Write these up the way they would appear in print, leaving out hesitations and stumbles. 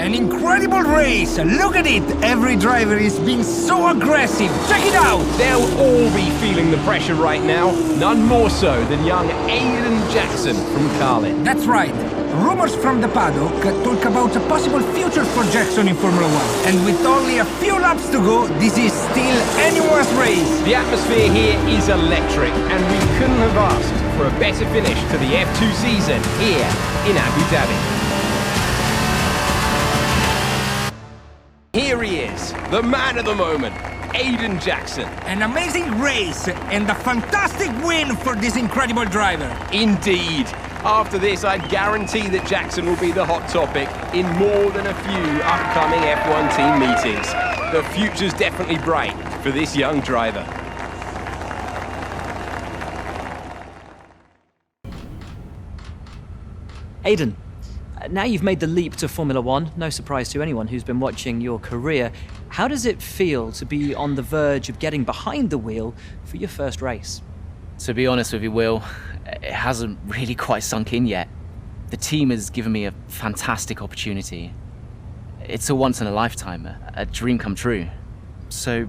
An incredible race! Look at it! Every driver is being so aggressive! Check it out! They'll all be feeling the pressure right now. None more so than young Aiden Jackson from Carlin. That's right. Rumors from the paddock talk about a possible future for Jackson in Formula 1. And with only a few laps to go, this is still anyone's race. The atmosphere here is electric, and we couldn't have asked for a better finish to the F2 season here in Abu Dhabi. Here he is, the man of the moment, Aiden Jackson. An amazing race and a fantastic win for this incredible driver. Indeed. After this, I guarantee that Jackson will be the hot topic in more than a few upcoming F1 team meetings. The future's definitely bright for this young driver. Aiden, now you've made the leap to Formula 1, no surprise to anyone who's been watching your career. How does it feel to be on the verge of getting behind the wheel for your first race? To be honest with you, Will, it hasn't really quite sunk in yet. The team has given me a fantastic opportunity. It's a once-in-a-lifetime, a dream come true. So,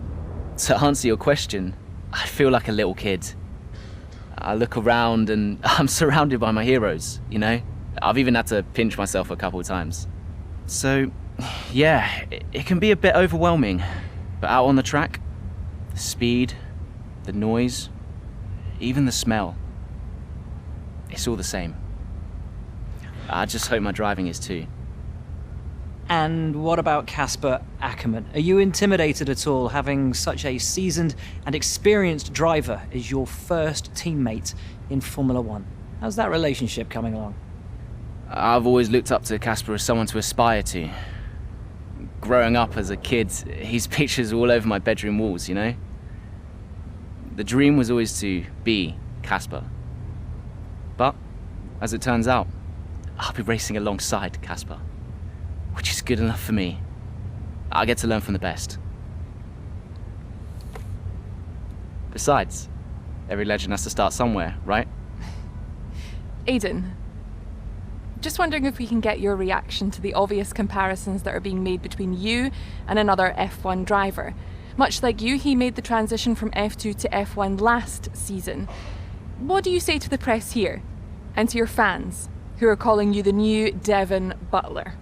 to answer your question, I feel like a little kid. I look around and I'm surrounded by my heroes, you know? I've even had to pinch myself a couple of times. So, yeah, it can be a bit overwhelming. But out on the track, the speed, the noise, even the smell, it's all the same. I just hope my driving is too. And what about Casper Ackerman? Are you intimidated at all having such a seasoned and experienced driver as your first teammate in Formula 1? How's that relationship coming along? I've always looked up to Casper as someone to aspire to. Growing up as a kid, his pictures were all over my bedroom walls, you know? The dream was always to be Casper. But, as it turns out, I'll be racing alongside Casper, which is good enough for me. I get to learn from the best. Besides, every legend has to start somewhere, right? Aiden, just wondering if we can get your reaction to the obvious comparisons that are being made between you and another F1 driver. Much like you, he made the transition from F2 to F1 last season. What do you say to the press here, and to your fans, who are calling you the new Devon Butler?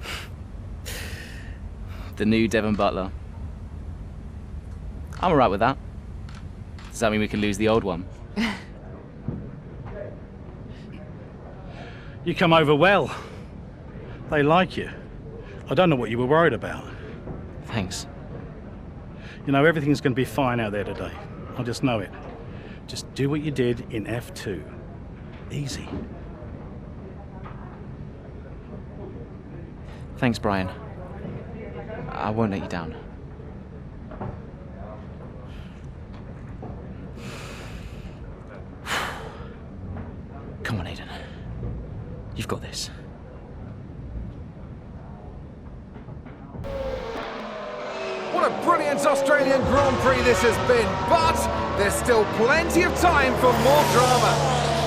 The new Devon Butler. I'm alright with that. Does that mean we can lose the old one? You come over well. They like you. I don't know what you were worried about. Thanks. You know, everything's going to be fine out there today. I just know it. Just do what you did in F2. Easy. Thanks, Brian. I won't let you down. Come on, Aiden. You've got this. What a brilliant Australian Grand Prix this has been, but there's still plenty of time for more drama.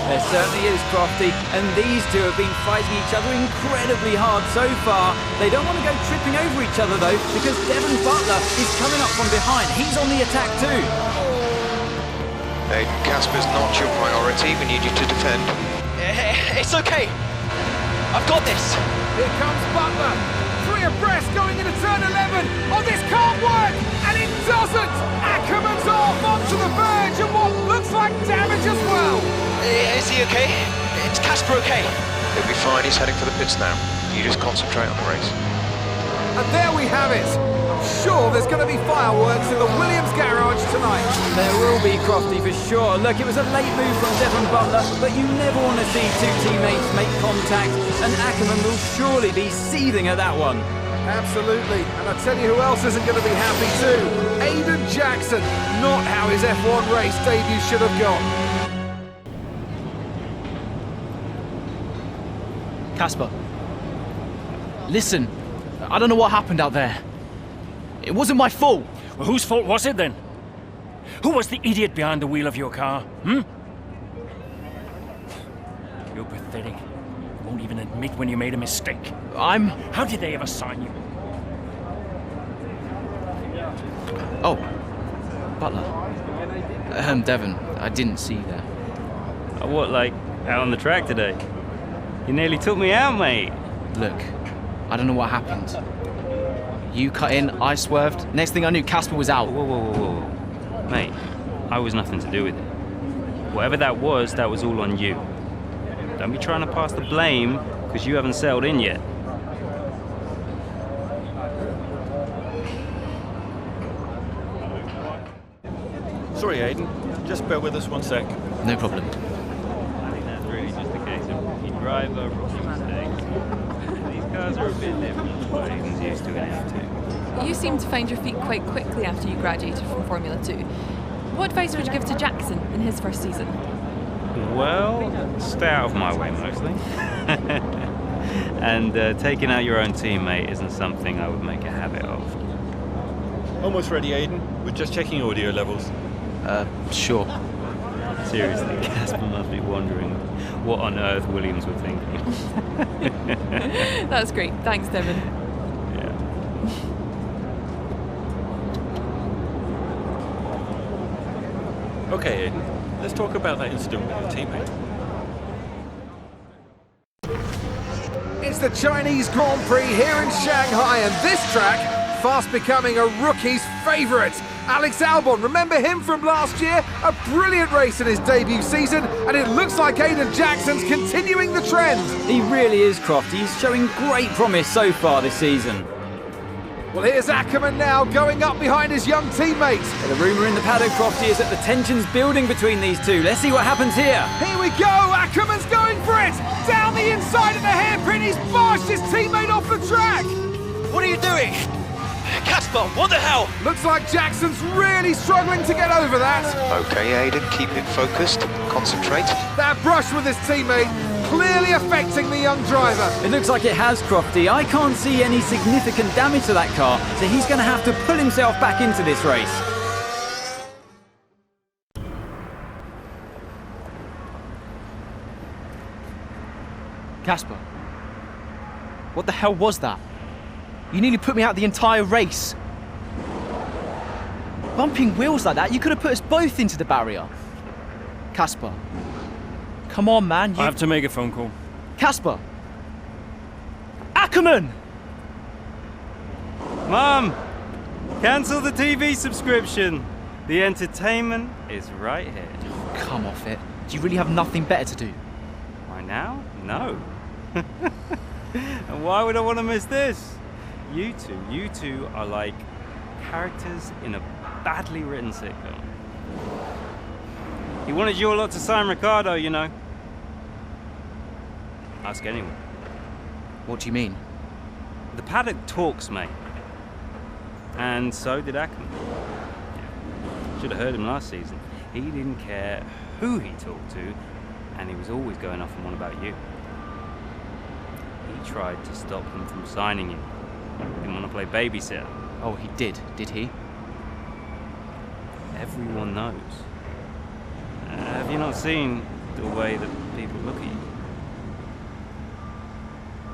There certainly is, Crofty, and these two have been fighting each other incredibly hard so far. They don't want to go tripping over each other, though, because Devon Butler is coming up from behind. He's on the attack, too. Aiden, Casper's not your priority. We need you to defend. It's okay. I've got this. Here comes Butler. 3 abreast going into turn 11. Oh, this can't work! And it doesn't! Ackerman's off onto the verge and what looks like damage as well. Is he okay? Is Casper okay? He'll be fine. He's heading for the pits now. You just concentrate on the race. And there we have it. I'm sure there's going to be fireworks in the Williams garage tonight. There will be, Crofty, for sure. Look, it was a late move from Devon Butler, but you never want to see two teammates make contact, and Ackerman will surely be seething at that one. Absolutely, and I tell you who else isn't going to be happy too. Aiden Jackson, not how his F1 race debut should have gone. Casper, listen, I don't know what happened out there. It wasn't my fault. Well, whose fault was it then? Who was the idiot behind the wheel of your car, You're pathetic. You won't even admit when you made a mistake. How did they ever sign you? Oh, Butler. Devon, I didn't see you there. What, like, out on the track today? You nearly took me out, mate. Look, I don't know what happened. You cut in, I swerved. Next thing I knew, Casper was out. Whoa. Mate, I was nothing to do with it. Whatever that was all on you. Don't be trying to pass the blame, because you haven't settled in yet. Sorry, Aiden. Just bear with us 1 sec. No problem. I think that's really just a case of rookie driver, rookie mistakes. These cars are a bit different from what Aiden's used to in F2. You seem to find your feet quite quickly after you graduated from Formula 2. What advice would you give to Jackson in his first season? Well, stay out of my way mostly. And taking out your own teammate isn't something I would make a habit of. Almost ready, Aiden. We're just checking audio levels. Sure. Seriously, Casper must be wondering what on earth Williams were thinking. That's great. Thanks, Devon. Yeah. Okay, Aiden. Let's talk about that incident with your teammate. It's the Chinese Grand Prix here in Shanghai, and this track fast becoming a rookie's favourite. Alex Albon, remember him from last year? A brilliant race in his debut season, and it looks like Aiden Jackson's continuing the trend. He really is, Crofty. He's showing great promise so far this season. Well, here's Ackerman now, going up behind his young teammate. But the rumour in the paddock, Crofty, is that the tension's building between these two. Let's see what happens here. Here we go, Ackerman's going for it! Down the inside of the hairpin, he's barged his teammate off the track! What are you doing? Casper, what the hell? Looks like Jackson's really struggling to get over that. Okay, Aiden, keep it focused. Concentrate. That brush with his teammate clearly affecting the young driver. It looks like it has, Crofty. I can't see any significant damage to that car, so he's going to have to pull himself back into this race. Casper, what the hell was that? You nearly put me out the entire race. Bumping wheels like that, you could have put us both into the barrier. Casper, come on, man. I have to make a phone call. Casper! Ackerman! Mum! Cancel the TV subscription. The entertainment is right here. Come off it. Do you really have nothing better to do? Right now? No. And why would I want to miss this? You two are like characters in a badly written sitcom. He wanted you a lot to sign Ricardo, you know. Ask anyone. What do you mean? The paddock talks, mate. And so did Ackerman. Should have heard him last season. He didn't care who he talked to, and he was always going off and on about you. He tried to stop him from signing you. Didn't want to play babysitter. Oh, he did he? Everyone knows. Have you not seen the way that people look at you?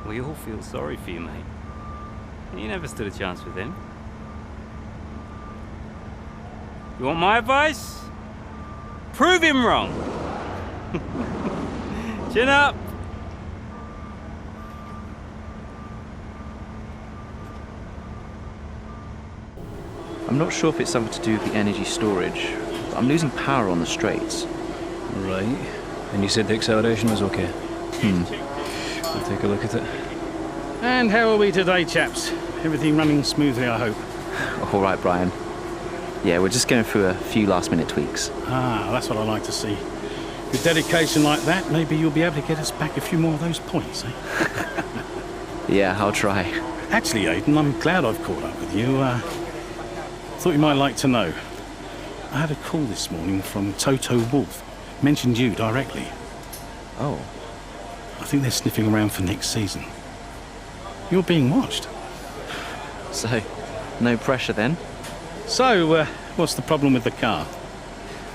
We all feel sorry for you, mate. You never stood a chance with him. You want my advice? Prove him wrong. Chin up. I'm not sure if it's something to do with the energy storage, but I'm losing power on the straights. Right. And you said the acceleration was okay? We'll take a look at it. And how are we today, chaps? Everything running smoothly, I hope. All right, Brian. Yeah, we're just going through a few last-minute tweaks. Ah, that's what I like to see. With dedication like that, maybe you'll be able to get us back a few more of those points, eh? Yeah, I'll try. Actually, Aiden, I'm glad I've caught up with you. Thought you might like to know. I had a call this morning from Toto Wolff. Mentioned you directly. Oh. I think they're sniffing around for next season. You're being watched. So, no pressure then? So, what's the problem with the car?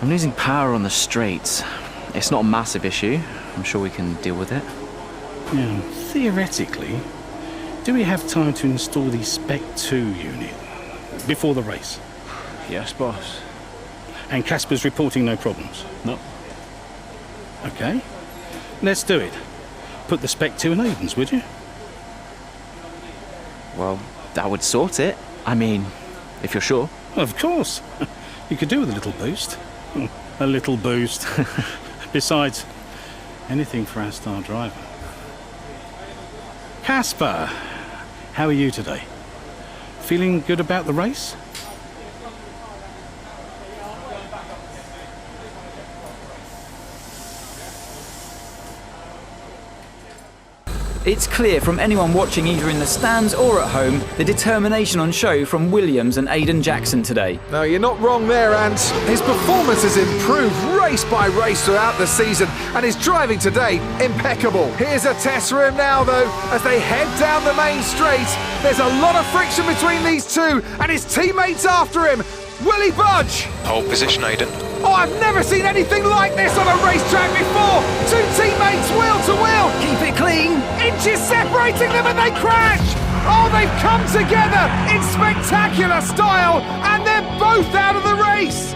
I'm losing power on the straights. It's not a massive issue. I'm sure we can deal with it. Yeah, theoretically, do we have time to install the Spec 2 unit before the race? Yes, boss. And Casper's reporting no problems? No. Okay. Let's do it. Put the Spec 2 in Aiden's, would you? Well, that would sort it. I mean, if you're sure. Of course. You could do with a little boost. A little boost. Besides, anything for our star driver. Casper, how are you today? Feeling good about the race? It's clear from anyone watching either in the stands or at home the determination on show from Williams and Aiden Jackson today. No, you're not wrong there, Ant. His performance has improved race by race throughout the season, and his driving today, impeccable. Here's a test for him now, though, as they head down the main straight. There's a lot of friction between these two, and his teammates after him. Will he budge? Pole position, Aiden. Oh, I've never seen anything like this on a racetrack before! Two teammates wheel to wheel! Keep it clean! Inches separating them and they crash! Oh, they've come together in spectacular style, and they're both out of the race!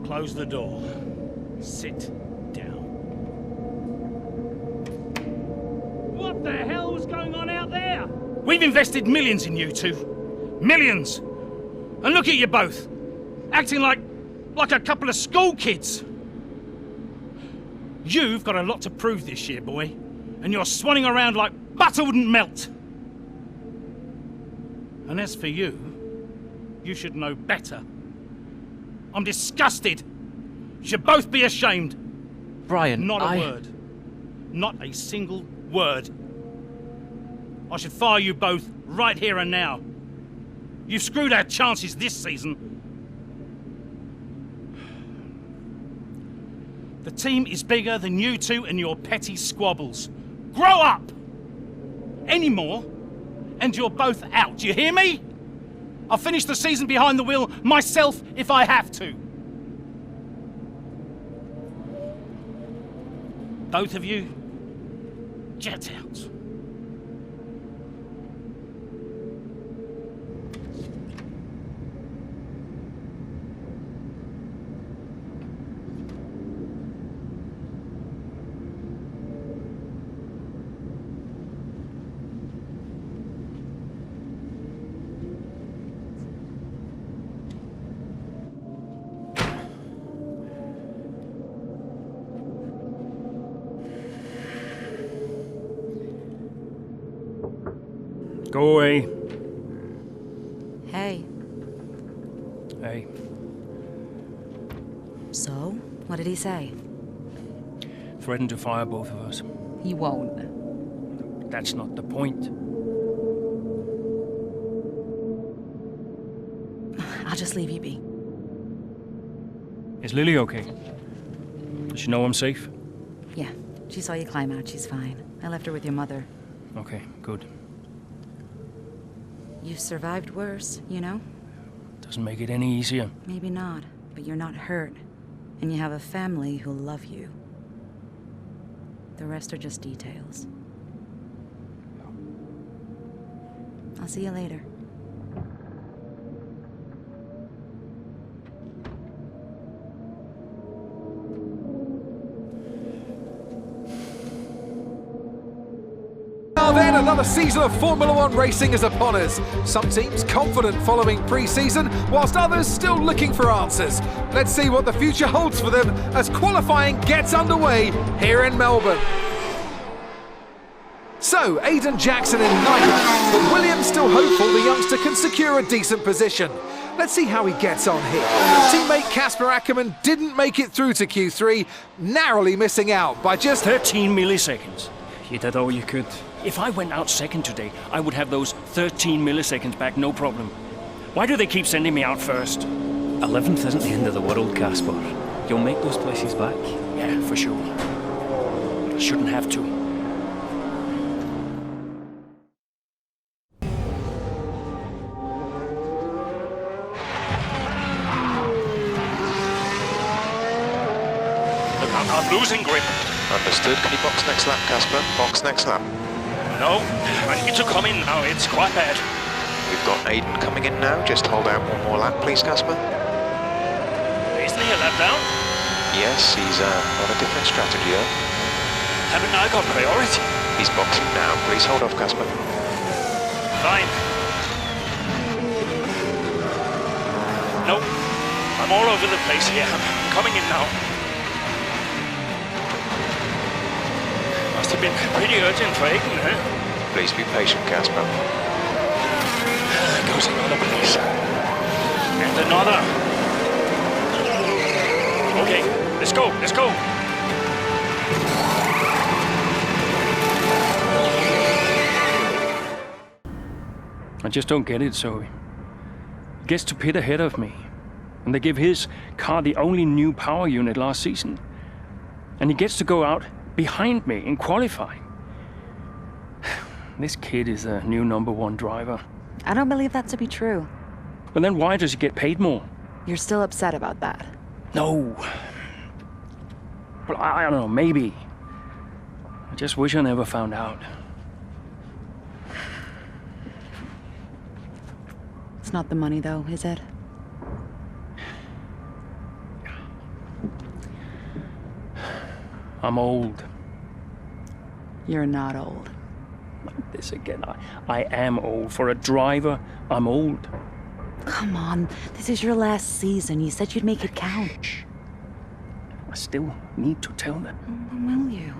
Close the door. Sit down. What the hell was going on out there? We've invested millions in you two. Millions! And look at you both. Acting like a couple of school kids. You've got a lot to prove this year, boy. And you're swanning around like butter wouldn't melt. And as for you, you should know better. I'm disgusted. You should both be ashamed. Brian, Not a word. Not a single word. I should fire you both right here and now. You've screwed our chances this season. The team is bigger than you two and your petty squabbles. Grow up! Any more, and you're both out. You hear me? I'll finish the season behind the wheel myself if I have to. Both of you, jet out. Go away. Hey. Hey. So, what did he say? Threatened to fire both of us. He won't. That's not the point. I'll just leave you be. Is Lily okay? Does she know I'm safe? Yeah, she saw you climb out. She's fine. I left her with your mother. Okay, good. You've survived worse, you know? Doesn't make it any easier. Maybe not, but you're not hurt. And you have a family who'll love you. The rest are just details. I'll see you later. Now then, another season of Formula One racing is upon us. Some teams confident following pre-season, whilst others still looking for answers. Let's see what the future holds for them as qualifying gets underway here in Melbourne. So, Aidan Jackson in ninth, but Williams still hopeful the youngster can secure a decent position. Let's see how he gets on here. Teammate Casper Ackerman didn't make it through to Q3, narrowly missing out by just 13 milliseconds. You did all you could. If I went out second today, I would have those 13 milliseconds back, no problem. Why do they keep sending me out first? 11th isn't the end of the world, Casper. You'll make those places back. Yeah, for sure. But I shouldn't have to. I'm losing grip. Understood. Can you box next lap, Casper? Box next lap. No, I need to come in now. It's quite bad. We've got Aidan coming in now. Just hold out one more lap, please, Casper. Isn't he a lap down? Yes, he's on a different strategy, though. Haven't I got priority? He's boxing now. Please hold off, Casper. Fine. No, I'm all over the place here. I'm coming in now. Must have been pretty urgent for Aidan, huh? Please be patient, Casper. There goes another place. And another. Okay, let's go, let's go. I just don't get it, Zoe. He gets to pit ahead of me, and they give his car the only new power unit last season. And he gets to go out behind me in qualifying. This kid is a new #1 driver. I don't believe that to be true. But then why does he get paid more? You're still upset about that. No. Well, I don't know, maybe. I just wish I never found out. It's not the money, though, is it? I'm old. You're not old. Like this again. I am old. For a driver, I'm old. Come on, this is your last season. You said you'd make it count. I still need to tell them. When will you?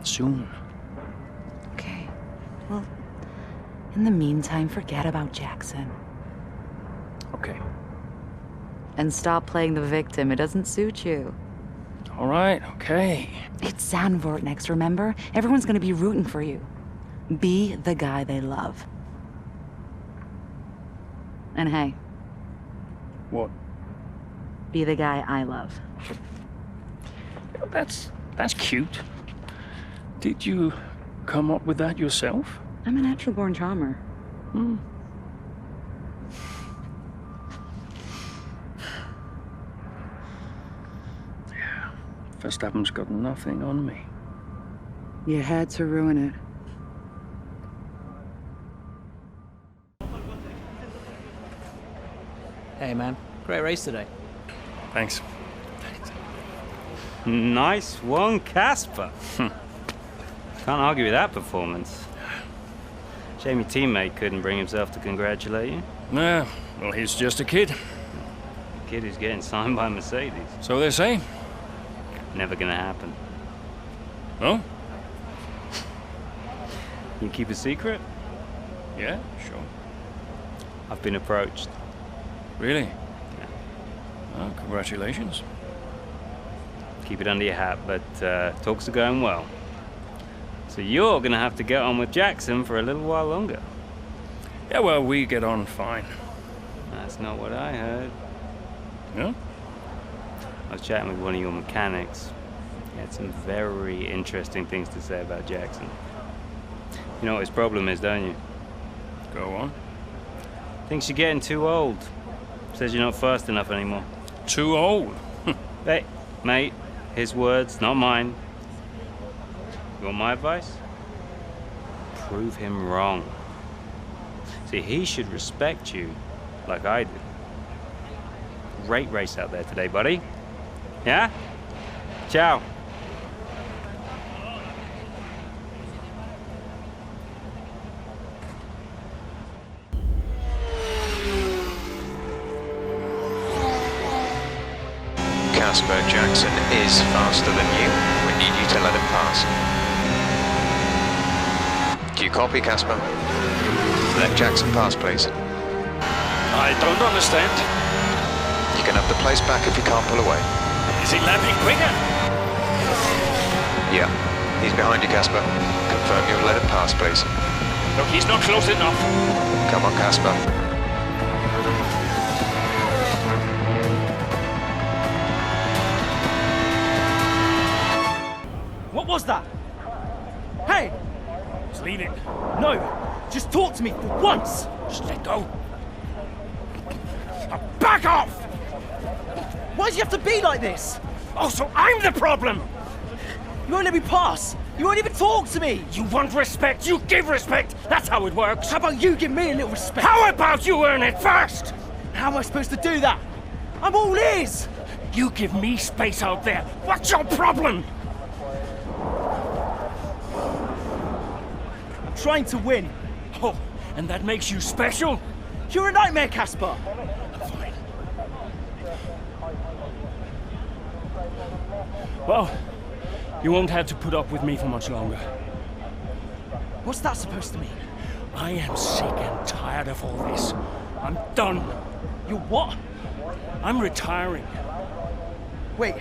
Soon. Okay. Well, in the meantime, forget about Jackson. Okay. And stop playing the victim. It doesn't suit you. All right, okay. It's Zandvoort next, remember? Everyone's gonna be rooting for you. Be the guy they love. And hey. What? Be the guy I love. That's cute. Did you come up with that yourself? I'm a natural-born charmer. Hmm. Yeah. Verstappen's got nothing on me. You had to ruin it. Hey, man. Great race today. Thanks. Nice one, Casper. Can't argue with that performance. Shame your teammate couldn't bring himself to congratulate you. Yeah, well, he's just a kid. A kid who's getting signed by Mercedes. So they say. Never gonna happen. Oh? You keep a secret? Yeah, sure. I've been approached. Really? Yeah. Well, congratulations. Keep it under your hat, but talks are going well. So you're gonna have to get on with Jackson for a little while longer. Yeah, well, we get on fine. That's not what I heard. No? I was chatting with one of your mechanics. He had some very interesting things to say about Jackson. You know what his problem is, don't you? Go on. Thinks you're getting too old. Says you're not fast enough anymore. Too old? Hey, mate, his words, not mine. You want my advice? Prove him wrong. See, he should respect you like I did. Great race out there today, buddy. Yeah? Ciao. Casper Jackson is faster than you. We need you to let him pass. copy, Casper? Let Jackson pass, please. I don't understand. You can have the place back if you can't pull away. Is he lapping quicker? Yeah, he's behind you, Casper. Confirm you'll let him pass, please. Look, he's not close enough. Come on, Casper. What was that? Hey! Just leave it. No! Just talk to me for once! Just let go. Now back off! Why do you have to be like this? Oh, so I'm the problem! You won't let me pass! You won't even talk to me! You want respect, you give respect! That's how it works! How about you give me a little respect? How about you earn it first? How am I supposed to do that? I'm all ears! You give me space out there. What's your problem? I'm trying to win. Oh, and that makes you special? You're a nightmare, Casper! Well, you won't have to put up with me for much longer. What's that supposed to mean? I am sick and tired of all this. I'm done. You what? I'm retiring. Wait.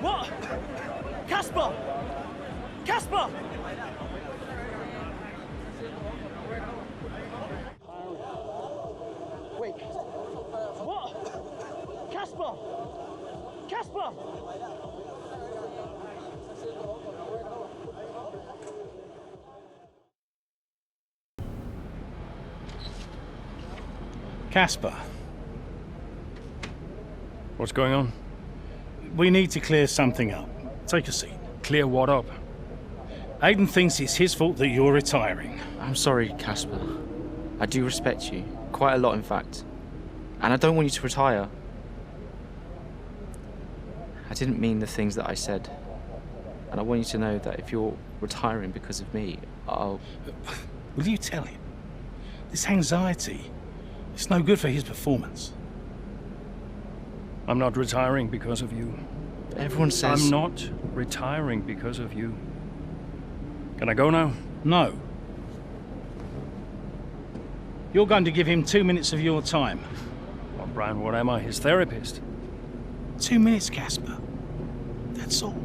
What? Casper! Casper! Wait. What? Casper! Casper! Casper, What's going on? we need to clear something up. Take a seat. Clear what up? Aiden thinks it's his fault that you're retiring. I'm sorry, Casper. I do respect you. Quite a lot, in fact. And I don't want you to retire. I didn't mean the things that I said. And I want you to know that if you're retiring because of me, I'll... Will you tell him? This anxiety, it's no good for his performance. I'm not retiring because of you. Everyone says... I'm not retiring because of you. Can I go now? No. You're going to give him 2 minutes of your time. Well, Brian, what am I? His therapist? 2 minutes, Casper. That's all.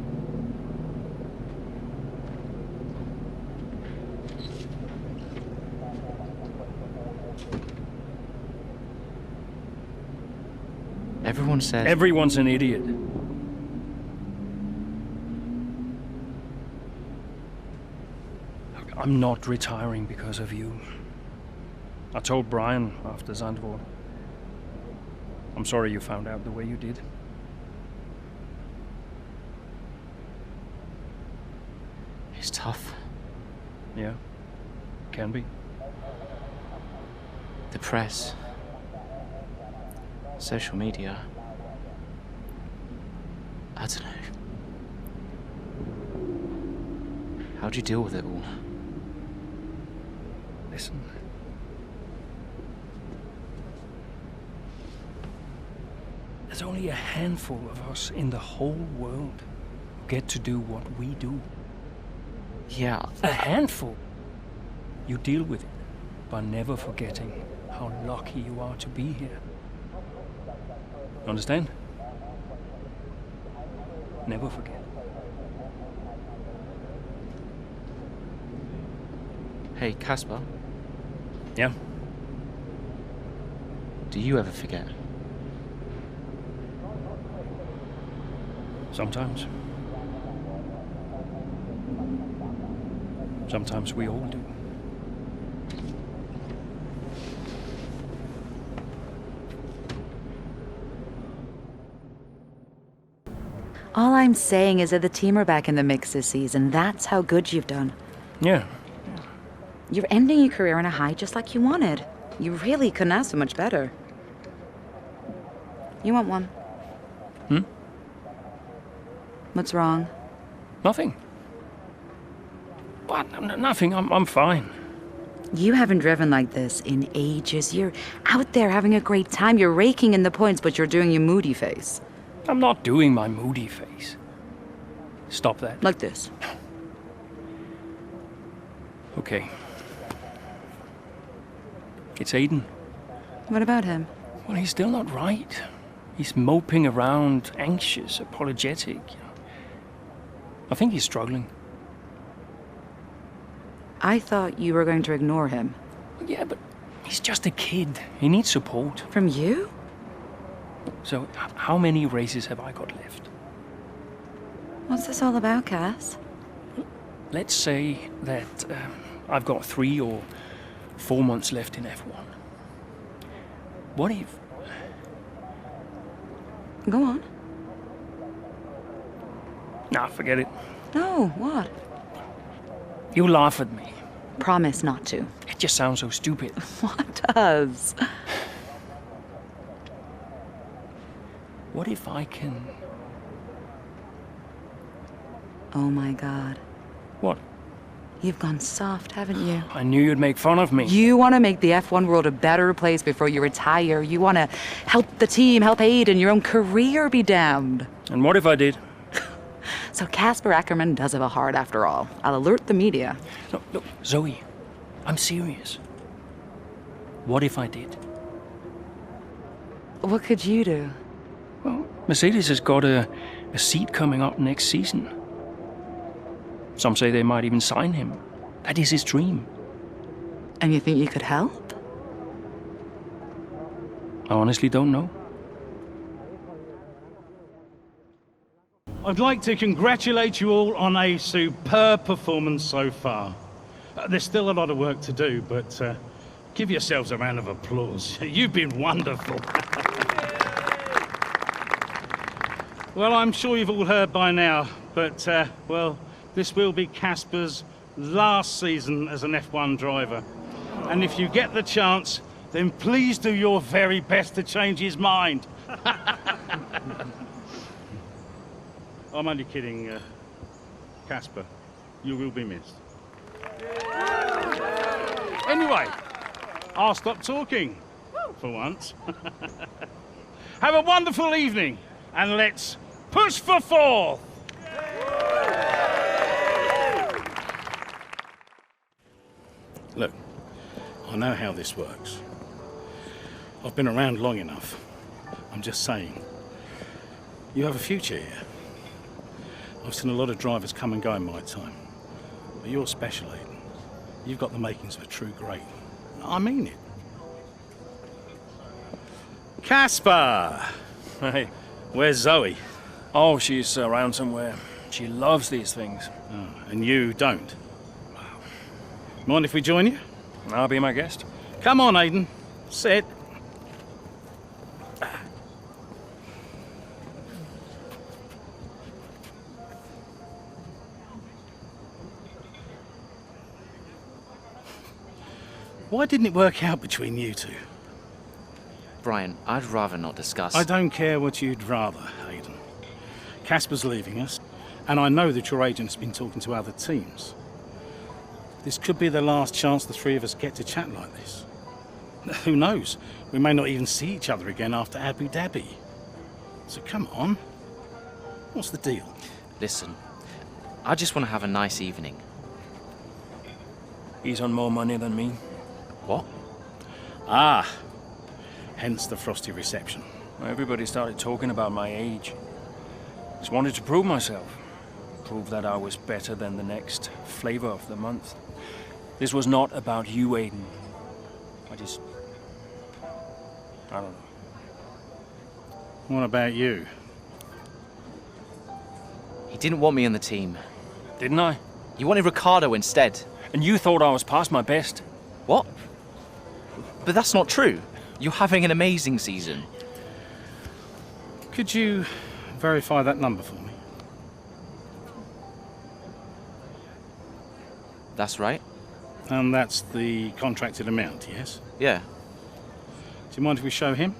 Everyone says... Everyone's an idiot. Look, I'm not retiring because of you. I told Brian after Zandvoort. I'm sorry you found out the way you did. It's tough. Yeah, can be. The press. Social media. I don't know. How'd you deal with it all? Listen. There's only a handful of us in the whole world who get to do what we do. Yeah. A handful. You deal with it by never forgetting how lucky you are to be here. Understand? Never forget. Hey, Casper. Yeah? Do you ever forget? Sometimes. Sometimes we all do. All I'm saying is that the team are back in the mix this season. That's how good you've done. Yeah. You're ending your career on a high just like you wanted. You really couldn't ask for much better. You want one? Hmm? What's wrong? Nothing. What? Nothing. I'm fine. You haven't driven like this in ages. You're out there having a great time. You're raking in the points, but you're doing your moody face. I'm not doing my moody face. Stop that. Like this. Okay. It's Aiden. What about him? Well, he's still not right. He's moping around, anxious, apologetic. I think he's struggling. I thought you were going to ignore him. Yeah, but he's just a kid. He needs support. From you? So, how many races have I got left? What's this all about, Cass? Let's say that I've got 3 or 4 months left in F1. What if... Go on. Nah, forget it. No, what? You laugh at me. Promise not to. It just sounds so stupid. What does? What if I can... Oh my God. What? You've gone soft, haven't you? I knew you'd make fun of me. You want to make the F1 world a better place before you retire. You want to help the team, help Aiden, your own career be damned. And what if I did? So Casper Ackerman does have a heart after all. I'll alert the media. Look, Zoe, I'm serious. What if I did? What could you do? Well, Mercedes has got a seat coming up next season. Some say they might even sign him. That is his dream. And you think you could help? I honestly don't know. I'd like to congratulate you all on a superb performance so far. There's still a lot of work to do, but give yourselves a round of applause. You've been wonderful. Well, I'm sure you've all heard by now, but, well, this will be Casper's last season as an F1 driver. And if you get the chance, then please do your very best to change his mind. I'm only kidding, Casper. You will be missed. Anyway, I'll stop talking, for once. Have a wonderful evening, and let's push for 4th! Look, I know how this works. I've been around long enough. I'm just saying, you have a future here. I've seen a lot of drivers come and go in my time. But you're special, Aiden. You've got the makings of a true great. I mean it. Casper! Hey. Where's Zoe? Oh, she's around somewhere. She loves these things. Oh, and you don't? Mind if we join you? I'll be my guest. Come on, Aiden. Sit. Why didn't it work out between you two? Brian, I'd rather not discuss. I don't care what you'd rather, Aiden. Casper's leaving us, and I know that your agent's been talking to other teams. This could be the last chance the three of us get to chat like this. Who knows? We may not even see each other again after Abu Dhabi. So come on. What's the deal? Listen, I just want to have a nice evening. He's on more money than me. What? Ah, hence the frosty reception. Everybody started talking about my age. Just wanted to prove myself. Prove that I was better than the next flavor of the month. This was not about you, Aiden. I don't know. What about you? He didn't want me on the team. Didn't I? You wanted Ricardo instead. And you thought I was past my best. What? But that's not true. You're having an amazing season. Could you verify that number for me? That's right. And that's the contracted amount, yes? Yeah. Do you mind if we show him?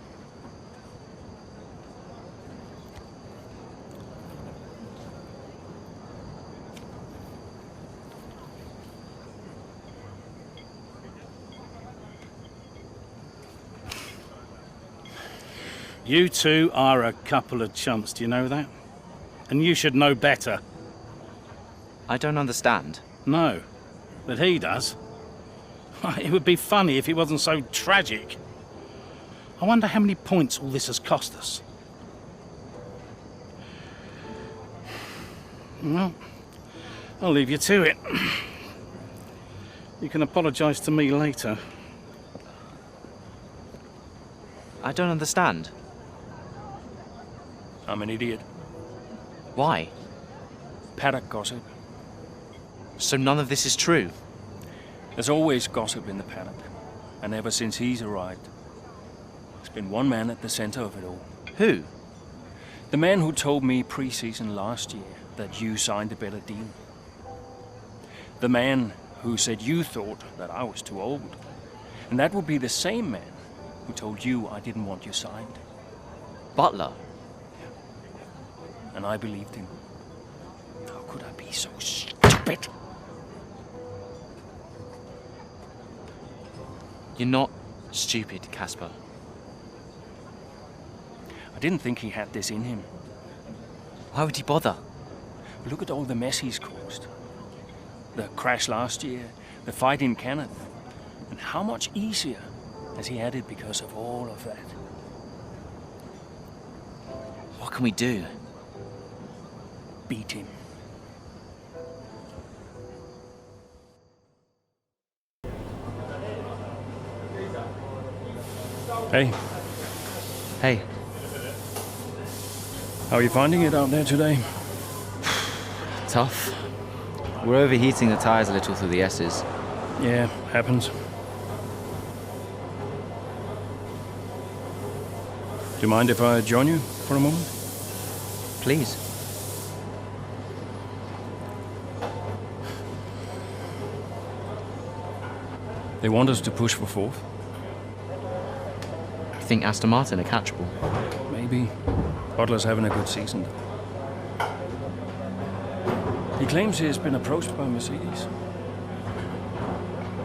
You two are a couple of chumps, do you know that? And you should know better. I don't understand. No. that he does. It would be funny if it wasn't so tragic. I wonder how many points all this has cost us. Well, I'll leave you to it. You can apologise to me later. I don't understand. I'm an idiot. Why? Paddock gossip. So none of this is true? There's always gossip in the paddock. And ever since he's arrived, there's been one man at the center of it all. Who? The man who told me pre-season last year that you signed a better deal. The man who said you thought that I was too old. And that would be the same man who told you I didn't want you signed. Butler? And I believed him. How could I be so stupid? You're not stupid, Casper. I didn't think he had this in him. Why would he bother? Look at all the mess he's caused. The crash last year, the fight in Kenneth. And how much easier has he had it because of all of that? What can we do? Beat him. Hey. Hey. How are you finding it out there today? Tough. We're overheating the tires a little through the S's. Yeah, happens. Do you mind if I join you for a moment? Please. They want us to push for fourth. I think Aston Martin are catchable. Maybe. Butler's having a good season. He claims he's been approached by Mercedes.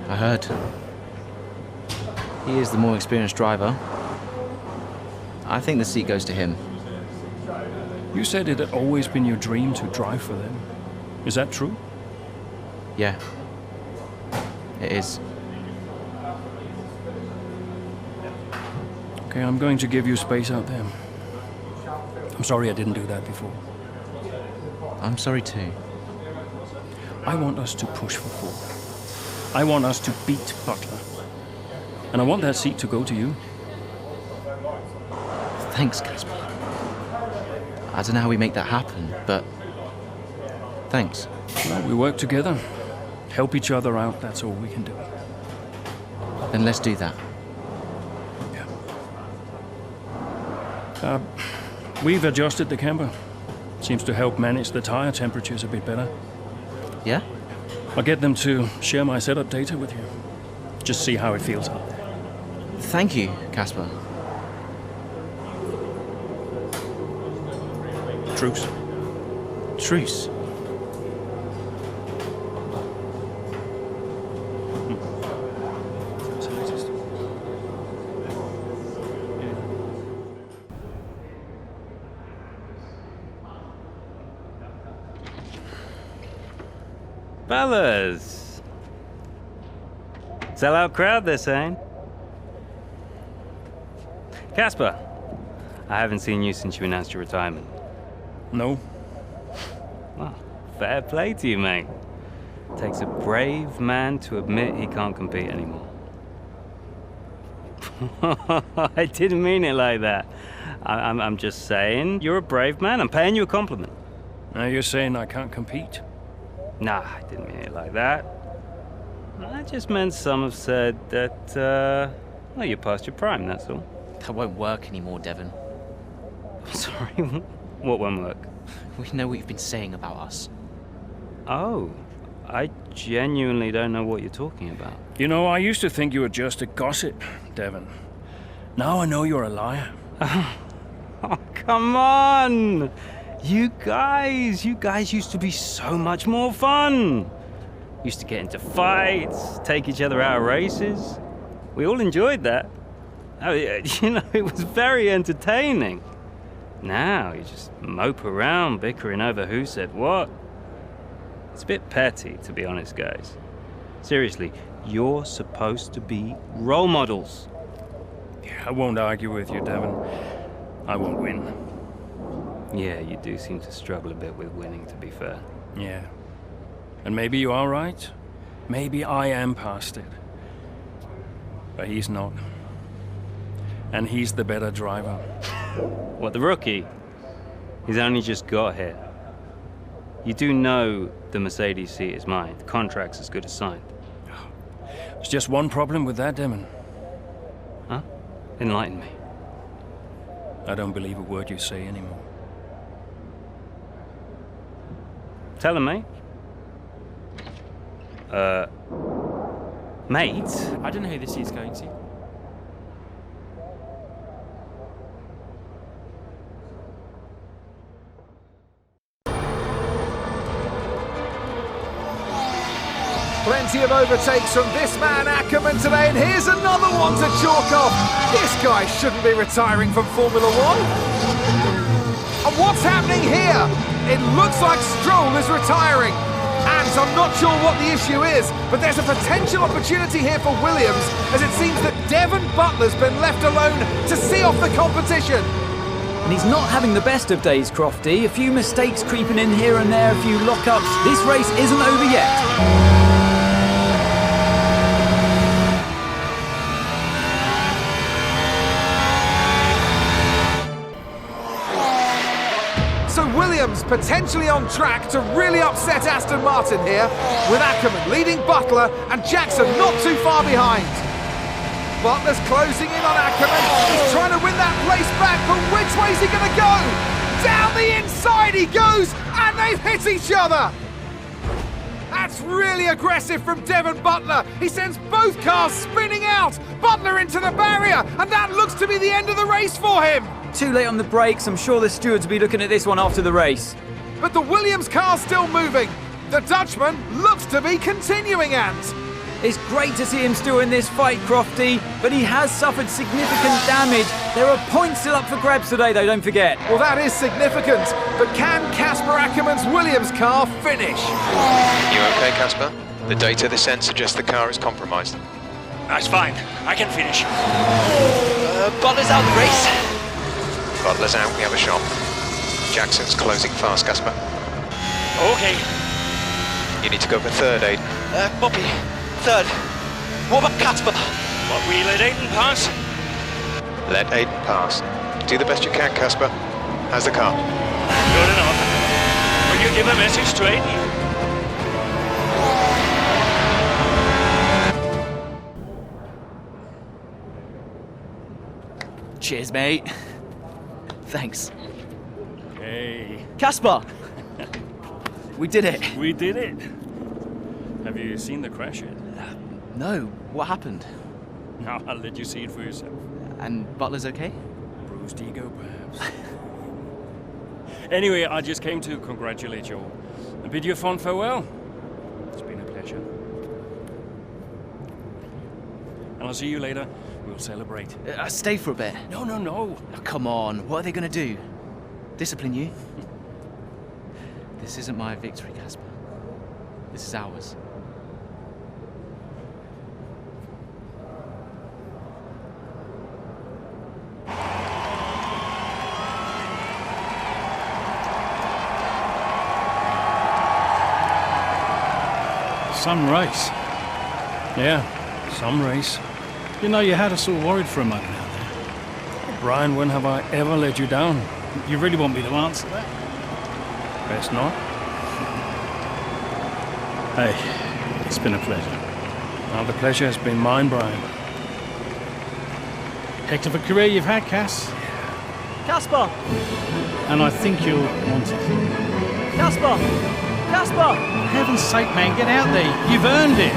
I heard. He is the more experienced driver. I think the seat goes to him. You said it had always been your dream to drive for them. Is that true? Yeah. It is. Okay, I'm going to give you space out there. I'm sorry I didn't do that before. I'm sorry too. I want us to push for fourth. I want us to beat Butler. And I want that seat to go to you. Thanks, Casper. I don't know how we make that happen, but thanks. Well, we work together. Help each other out, that's all we can do. Then let's do that. We've adjusted the camber. Seems to help manage the tire temperatures a bit better. Yeah? I'll get them to share my setup data with you. Just see how it feels out there. Thank you, Casper. Truce. Truce. Fellas! Sell-out crowd, they're saying. Casper, I haven't seen you since you announced your retirement. No. Well, fair play to you, mate. Takes a brave man to admit he can't compete anymore. I didn't mean it like that. I'm just saying you're a brave man. I'm paying you a compliment. Now you're saying I can't compete? Nah, I didn't mean it like that. I just meant some have said that, well, you're past your prime, that's all. That won't work anymore, Devon. Sorry, what won't work? We know what you've been saying about us. Oh, I genuinely don't know what you're talking about. You know, I used to think you were just a gossip, Devon. Now I know you're a liar. Oh, come on! You guys used to be so much more fun. Used to get into fights, take each other out of races. We all enjoyed that. Oh, you know, it was very entertaining. Now you just mope around bickering over who said what. It's a bit petty, to be honest, guys. Seriously, you're supposed to be role models. Yeah, I won't argue with you, Devon. I won't win. Yeah, you do seem to struggle a bit with winning, to be fair. Yeah. And maybe you are right. Maybe I am past it. But he's not. And he's the better driver. What, the rookie? He's only just got here. You do know the Mercedes seat is mine. The contract's as good as signed. There's just one problem with that, Demon. Huh? Enlighten me. I don't believe a word you say anymore. Tell him, mate. Mate? I don't know who this is going to. Plenty of overtakes from this man Ackerman today, and here's another one to chalk off. This guy shouldn't be retiring from Formula One. And what's happening here? It looks like Stroll is retiring. And I'm not sure what the issue is, but there's a potential opportunity here for Williams, as it seems that Devon Butler's been left alone to see off the competition. And he's not having the best of days, Crofty. A few mistakes creeping in here and there, a few lockups. This race isn't over yet. So Williams potentially on track to really upset Aston Martin here, with Ackerman leading Butler and Jackson not too far behind. Butler's closing in on Ackerman. He's trying to win that place back, but which way's he going to go? Down the inside he goes, and they've hit each other. That's really aggressive from Devon Butler. He sends both cars spinning out. Butler into the barrier, and that looks to be the end of the race for him. Too late on the brakes. I'm sure the stewards will be looking at this one after the race. But the Williams car's still moving. The Dutchman looks to be continuing, Ant. It's great to see him still in this fight, Crofty, but he has suffered significant damage. There are points still up for grabs today, though, don't forget. Well, that is significant, but can Casper Ackerman's Williams car finish? You okay, Casper? The data this end suggests the car is compromised. That's fine. I can finish. Butler's out the race. Butler's out, we have a shot. Jackson's closing fast, Casper. Okay. You need to go for third, Aiden. Bobby, third. What about Casper? What, we let Aiden pass? Let Aiden pass. Do the best you can, Casper. How's the car? Good enough. Will you give a message to Aiden? Cheers, mate. Thanks. Hey. Casper! We did it. We did it. Have you seen the crash yet? No. What happened? No, I'll let you see it for yourself. And Butler's okay? Bruised ego, perhaps. Anyway, I just came to congratulate you all and bid you a fond farewell. It's been a pleasure. And I'll see you later. We'll celebrate. Stay for a bit. No, no, no. Oh, come on. What are they going to do? Discipline you? This isn't my victory, Casper. This is ours. Some race. Yeah, some race. You know, you had us all worried for a moment out there. Brian, when have I ever let you down? You really want me to answer that? Best not. Hey, it's been a pleasure. Now, the pleasure has been mine, Brian. Heck of a career you've had, Cass. Casper! And I think you'll want it. Casper! Casper! For heaven's sake, man, get out there. You've earned it.